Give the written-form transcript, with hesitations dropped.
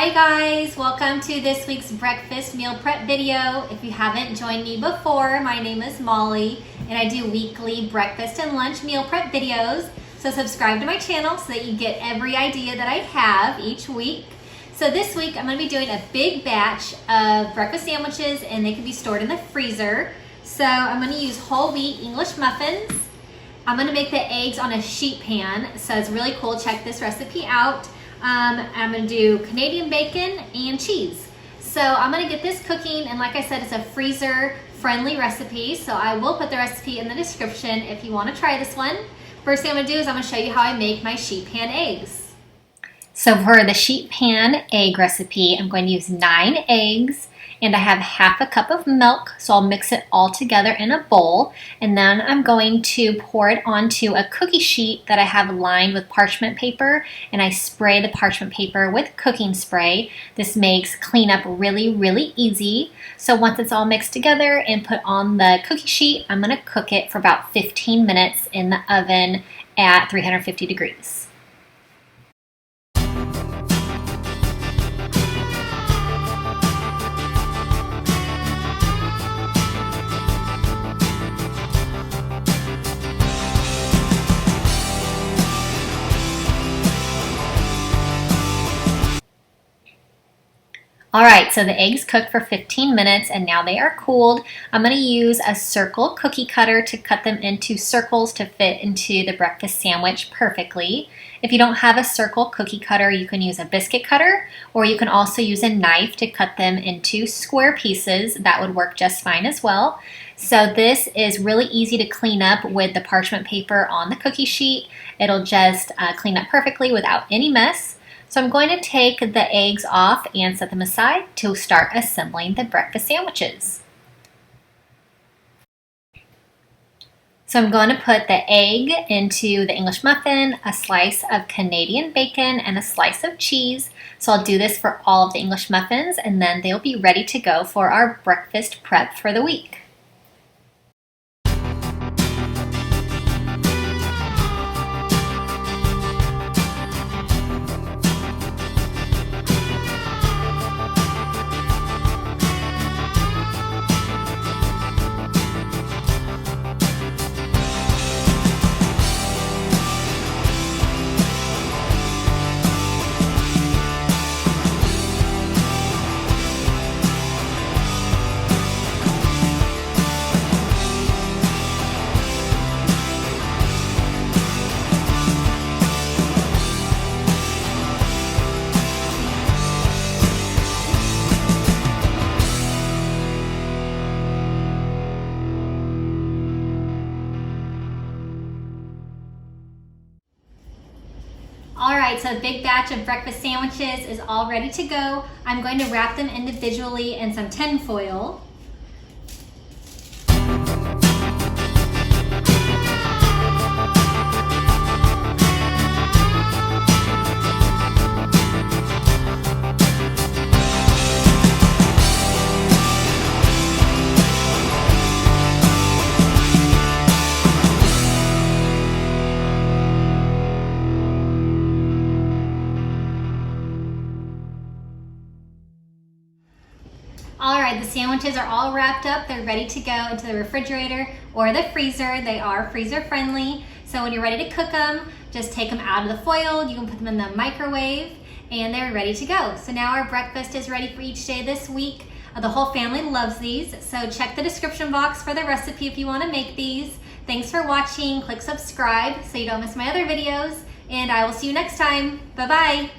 Hi guys, welcome to this week's breakfast meal prep video. If you haven't joined me before, my name is Molly and I do weekly breakfast and lunch meal prep videos. So subscribe to my channel so that you get every idea that I have each week. So this week I'm going to be doing a big batch of breakfast sandwiches and they can be stored in the freezer. So I'm going to use whole wheat English muffins. I'm going to make the eggs on a sheet pan, so it's really cool. Check this recipe out. I'm going to do Canadian bacon and cheese. So I'm going to get this cooking, and like I said, it's a freezer friendly recipe, so I will put the recipe in the description if you want to try this one. First thing I'm going to do is I'm going to show you how I make my sheet pan eggs. So for the sheet pan egg recipe, I'm going to use 9 eggs, and I have half a cup of milk, so I'll mix it all together in a bowl, and then I'm going to pour it onto a cookie sheet that I have lined with parchment paper, and I spray the parchment paper with cooking spray. This makes cleanup really easy. So once it's all mixed together and put on the cookie sheet, I'm going to cook it for about 15 minutes in the oven at 350 degrees. Alright, so the eggs cooked for 15 minutes and now they are cooled. I'm going to use a circle cookie cutter to cut them into circles to fit into the breakfast sandwich perfectly. If you don't have a circle cookie cutter, you can use a biscuit cutter, or you can also use a knife to cut them into square pieces. That would work just fine as well. So this is really easy to clean up with the parchment paper on the cookie sheet. It'll just clean up perfectly without any mess. So I'm going to take the eggs off and set them aside to start assembling the breakfast sandwiches. So I'm going to put the egg into the English muffin, a slice of Canadian bacon, and a slice of cheese. So I'll do this for all of the English muffins, and then they'll be ready to go for our breakfast prep for the week. Alright, so a big batch of breakfast sandwiches is all ready to go. I'm going to wrap them individually in some tin foil. Alright, the sandwiches are all wrapped up. They're ready to go into the refrigerator or the freezer. They are freezer friendly. So when you're ready to cook them, just take them out of the foil. You can put them in the microwave and they're ready to go. So now our breakfast is ready for each day this week. The whole family loves these. So check the description box for the recipe if you want to make these. Thanks for watching. Click subscribe so you don't miss my other videos. And I will see you next time. Bye-bye.